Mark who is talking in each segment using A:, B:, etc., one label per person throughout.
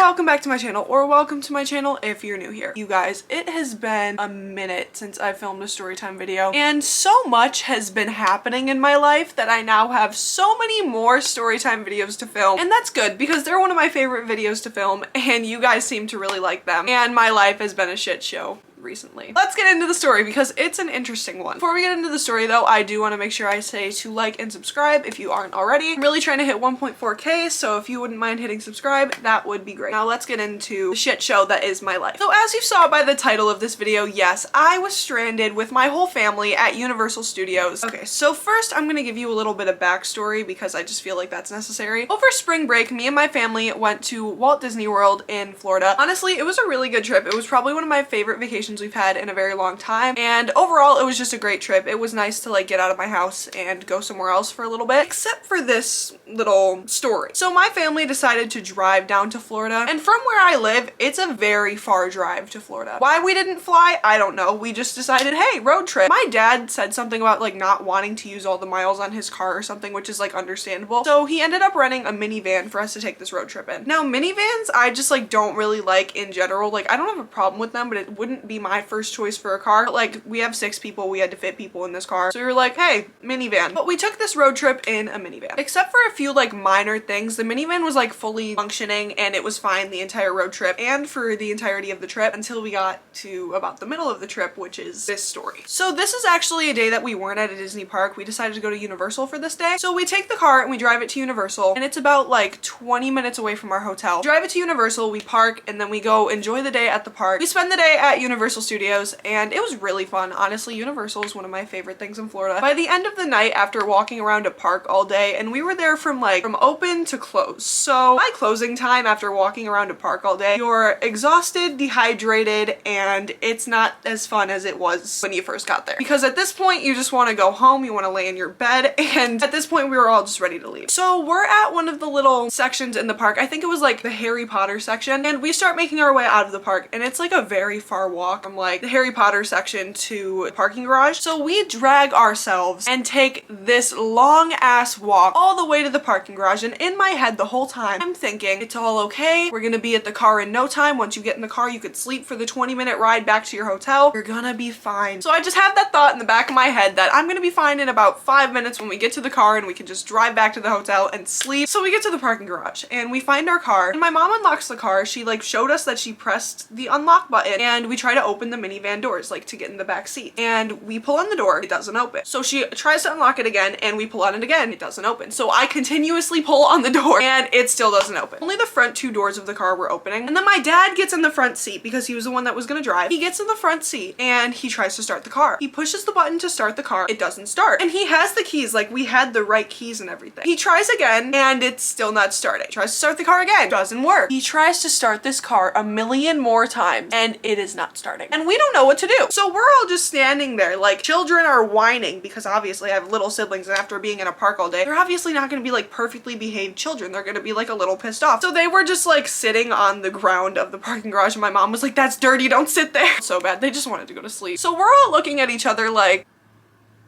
A: welcome back to my channel, or welcome to my channel if you're new here. You guys, it has been a minute since I filmed a storytime video, and so much has been happening in my life that I now have so many more storytime videos to film, and that's good because they're one of my favorite videos to film and you guys seem to really like them, and my life has been a shit show recently. Let's get into the story because it's an interesting one. Before we get into the story though, I do want to make sure I say to like and subscribe if you aren't already. I'm really trying to hit 1.4k, so if you wouldn't mind hitting subscribe, that would be great. Now let's get into the shit show that is my life. So as you saw by the title of this video, yes, I was stranded with my whole family at Universal Studios. Okay, so first I'm gonna give you a little bit of backstory because I just feel like that's necessary. Over spring break, me and my family went to Walt Disney World in Florida. Honestly, it was a really good trip. It was probably one of my favorite vacations we've had in a very long time, and overall it was just a great trip. It was nice to like get out of my house and go somewhere else for a little bit, except for this little story. So my family decided to drive down to Florida, and from where I live, it's a very far drive to Florida. Why we didn't fly, I don't know. We just decided, hey, road trip. My dad said something about like not wanting to use all the miles on his car or something, which is like understandable. So he ended up renting a minivan for us to take this road trip in. Now minivans, I just like don't really like in general. Like I don't have a problem with them, but it wouldn't be my first choice for a car. But like we have 6 people, we had to fit people in this car, so we were like, hey, minivan. But we took this road trip in a minivan. Except for a few like minor things, the minivan was like fully functioning and it was fine the entire road trip and for the entirety of the trip until we got to about the middle of the trip, which is this story. So this is actually a day that we weren't at a Disney park. We decided to go to Universal for this day. So we take the car and we drive it to Universal, and it's about like 20 minutes away from our hotel. Drive it to Universal, we park, and then we go enjoy the day at the park. We spend the day at Universal Studios and it was really fun. Honestly, Universal is one of my favorite things in Florida. By the end of the night, after walking around a park all day, and we were there from open to close. So by closing time, after walking around a park all day, you're exhausted, dehydrated, and it's not as fun as it was when you first got there. Because at this point, you just want to go home, you want to lay in your bed, and at this point, we were all just ready to leave. So we're at one of the little sections in the park. I think it was like the Harry Potter section, and we start making our way out of the park, and it's like a very far walk from like the Harry Potter section to the parking garage. So we drag ourselves and take this long ass walk all the way to the parking garage, and in my head the whole time I'm thinking it's all okay, we're gonna be at the car in no time. Once you get in the car, you could sleep for the 20-minute ride back to your hotel. You're gonna be fine. So I just have that thought in the back of my head that I'm gonna be fine in about 5 minutes when we get to the car and we can just drive back to the hotel and sleep. So we get to the parking garage and we find our car, and my mom unlocks the car. She like showed us that she pressed the unlock button, and we try to open the minivan doors like to get in the back seat, and we pull on the door, it doesn't open. So she tries to unlock it again and we pull on it again, it doesn't open. So I continuously pull on the door and it still doesn't open. Only the front 2 doors of the car were opening, and then my dad gets in the front seat because he was the one that was gonna drive. He gets in the front seat and he tries to start the car. He pushes the button to start the car, it doesn't start, and he has the keys, like we had the right keys and everything. He tries again and it's still not starting. He tries to start the car again, doesn't work. He tries to start this car a million more times and it is not starting, and we don't know what to do. So we're all just standing there like children are whining, because obviously I have little siblings, and after being in a park all day, they're obviously not going to be like perfectly behaved children. They're going to be like a little pissed off. So they were just like sitting on the ground of the parking garage, and my mom was like, that's dirty, don't sit there. So bad. They just wanted to go to sleep. So we're all looking at each other like,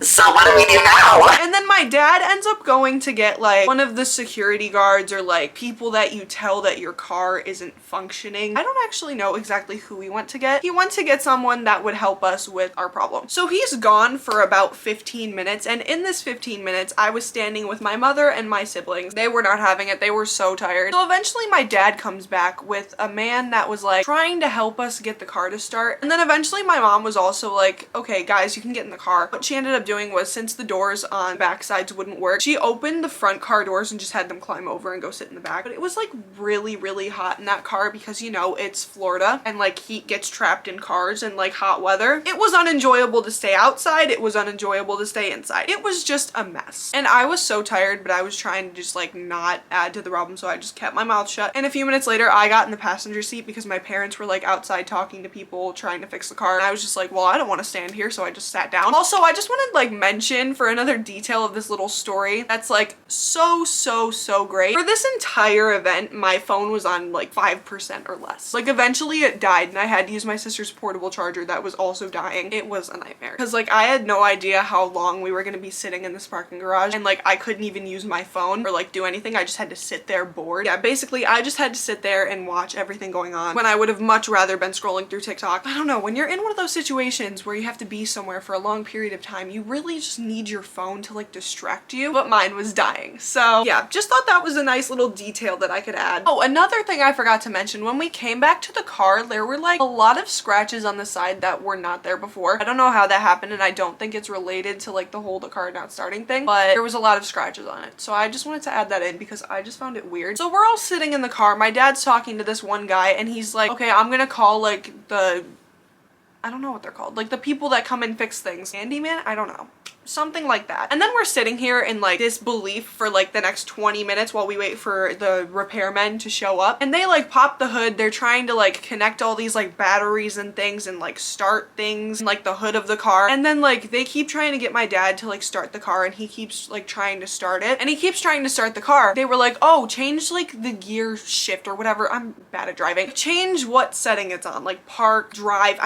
A: so what do we do now? And then my dad ends up going to get like one of the security guards, or like people that you tell that your car isn't functioning. I don't actually know exactly who he went to get. He went to get someone that would help us with our problem. So he's gone for about 15 minutes, and in this 15 minutes I was standing with my mother and my siblings. They were not having it. They were so tired. So eventually my dad comes back with a man that was like trying to help us get the car to start, and then eventually my mom was also like, okay guys, you can get in the car. What she ended up doing was, since the doors on back sides wouldn't work, she opened the front car doors and just had them climb over and go sit in the back. But it was like really hot in that car because, you know, it's Florida and like heat gets trapped in cars and like hot weather. It was unenjoyable to stay outside, it was unenjoyable to stay inside. It was just a mess, and I was so tired, but I was trying to just like not add to the problem, so I just kept my mouth shut. And a few minutes later I got in the passenger seat because my parents were like outside talking to people trying to fix the car, and I was just like, well, I don't want to stand here, so I just sat down. Also, I just wanted like mention for another detail of this little story that's like so great. For this entire event, my phone was on like 5% or less. Like eventually it died and I had to use my sister's portable charger that was also dying. It was a nightmare because like I had no idea how long we were gonna be sitting in this parking garage, and like I couldn't even use my phone or like do anything. I just had to sit there bored. Yeah, basically I just had to sit there and watch everything going on when I would have much rather been scrolling through TikTok. I don't know, when you're in one of those situations where you have to be somewhere for a long period of time, you really just need your phone to like distract you, but mine was dying. So yeah, just thought that was a nice little detail that I could add. Oh, another thing I forgot to mention, when we came back to the car, there were like a lot of scratches on the side that were not there before. I don't know how that happened, and I don't think it's related to like the whole the car not starting thing, but there was a lot of scratches on it. So I just wanted to add that in because I just found it weird. So we're all sitting in the car. My dad's talking to this one guy and he's like, okay, I'm gonna call like I don't know what they're called. Like the people that come and fix things. Handyman? I don't know. Something like that. And then we're sitting here in like disbelief for like the next 20 minutes while we wait for the repairmen to show up. And they like pop the hood. They're trying to like connect all these like batteries and things and like start things in like the hood of the car. And then like they keep trying to get my dad to like start the car, and he keeps like trying to start it. And he keeps trying to start the car. They were like, oh, change like the gear shift or whatever. I'm bad at driving. Change what setting it's on. Like park, drive.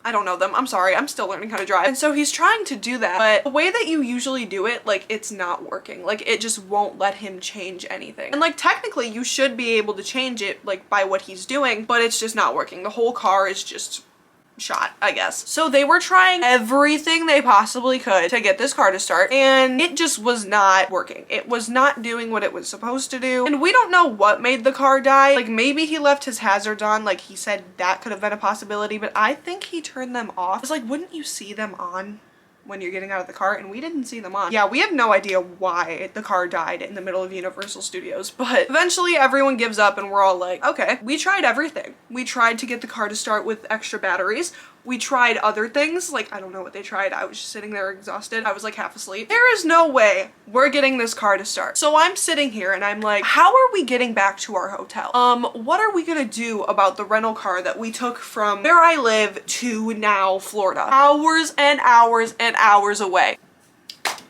A: I don't know them. I'm sorry. I'm still learning how to drive. And so he's trying to do that, but the way that you usually do it, like it's not working. Like it just won't let him change anything. And like technically you should be able to change it like by what he's doing, but it's just not working. The whole car is just shot, I guess. So they were trying everything they possibly could to get this car to start, and it just was not working. It was not doing what it was supposed to do. And we don't know what made the car die. Like maybe he left his hazards on, like he said that could have been a possibility, but I think he turned them off. It's like, wouldn't you see them on when you're getting out of the car? And we didn't see them on. Yeah, we have no idea why the car died in the middle of Universal Studios, but eventually everyone gives up and we're all like, okay, we tried everything. We tried to get the car to start with extra batteries. We tried other things, like I don't know what they tried. I was just sitting there exhausted. I was like half asleep. There is no way we're getting this car to start. So I'm sitting here and I'm like, how are we getting back to our hotel? What are we gonna do about the rental car that we took from where I live to now Florida? Hours and hours and hours away.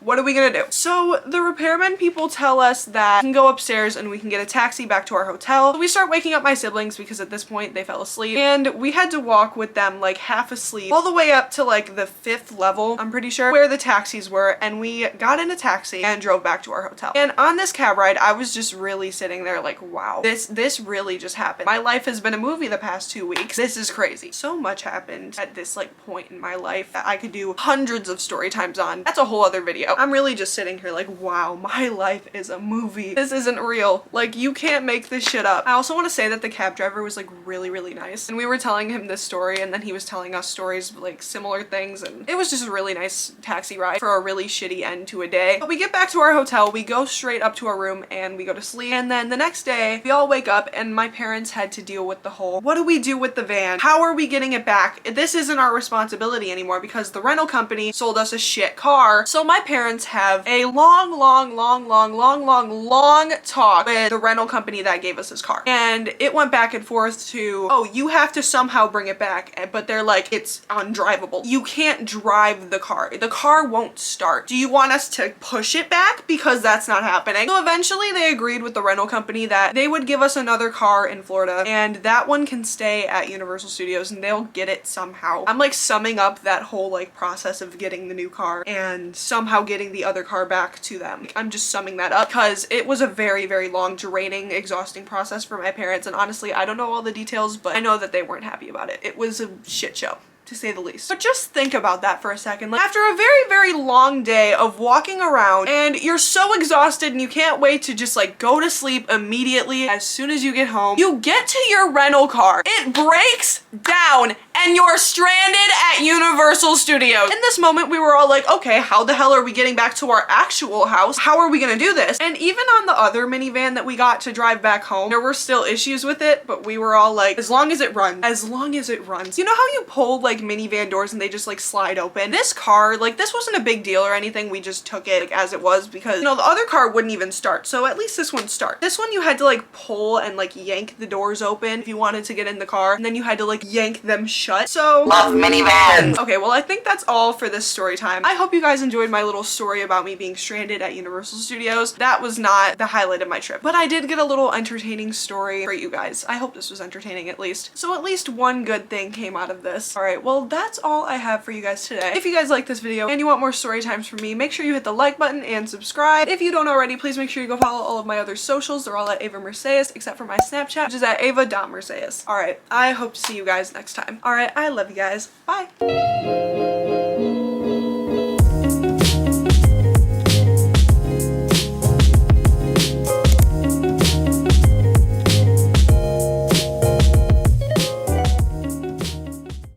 A: What are we gonna do? So the repairman people tell us that we can go upstairs and we can get a taxi back to our hotel. So we start waking up my siblings because at this point they fell asleep, and we had to walk with them like half asleep all the way up to like the 5th level, I'm pretty sure, where the taxis were, and we got in a taxi and drove back to our hotel. And on this cab ride, I was just really sitting there like, wow, this really just happened. My life has been a movie the past 2 weeks. This is crazy. So much happened at this like point in my life that I could do hundreds of story times on. That's a whole other video. I'm really just sitting here like, wow, my life is a movie. This isn't real. Like, you can't make this shit up. I also want to say that the cab driver was like really nice, and we were telling him this story and then he was telling us stories like similar things, and it was just a really nice taxi ride for a really shitty end to a day. But we get back to our hotel, we go straight up to our room and we go to sleep, and then the next day we all wake up and my parents had to deal with the whole, what do we do with the van? How are we getting it back? This isn't our responsibility anymore because the rental company sold us a shit car. So my parents have a long talk with the rental company that gave us this car. And it went back and forth to, oh, you have to somehow bring it back, but they're like, it's undrivable. You can't drive the car. The car won't start. Do you want us to push it back? Because that's not happening. So eventually they agreed with the rental company that they would give us another car in Florida, and that one can stay at Universal Studios and they'll get it somehow. I'm like summing up that whole like process of getting the new car and somehow getting the other car back to them. I'm just summing that up because it was a very long, draining, exhausting process for my parents, and honestly I don't know all the details, but I know that they weren't happy about it. It was a shit show, to say the least. But just think about that for a second. Like, after a very long day of walking around and you're so exhausted and you can't wait to just like go to sleep immediately as soon as you get home, you get to your rental car, it breaks down, and you're stranded at Universal Studios. In this moment, we were all like, okay, how the hell are we getting back to our actual house? How are we gonna do this? And even on the other minivan that we got to drive back home, there were still issues with it, but we were all like, as long as it runs, as long as it runs. You know how you pull like minivan doors and they just like slide open? This car, like, this wasn't a big deal or anything. We just took it like as it was because, you know, the other car wouldn't even start. So at least this one starts. This one you had to like pull and like yank the doors open if you wanted to get in the car, and then you had to like yank them shut shut. So
B: love minivans.
A: Okay, well I think that's all for this story time. I hope you guys enjoyed my little story about me being stranded at Universal Studios. That was not the highlight of my trip, but I did get a little entertaining story for you guys. I hope this was entertaining at least. So at least one good thing came out of this. All right, well that's all I have for you guys today. If you guys like this video and you want more story times from me, make sure you hit the like button and subscribe. If you don't already, please make sure you go follow all of my other socials. They're all at avamerceis except for my Snapchat, which is at ava.merceis. All right, I hope to see you guys next time. All right, I love you guys. Bye.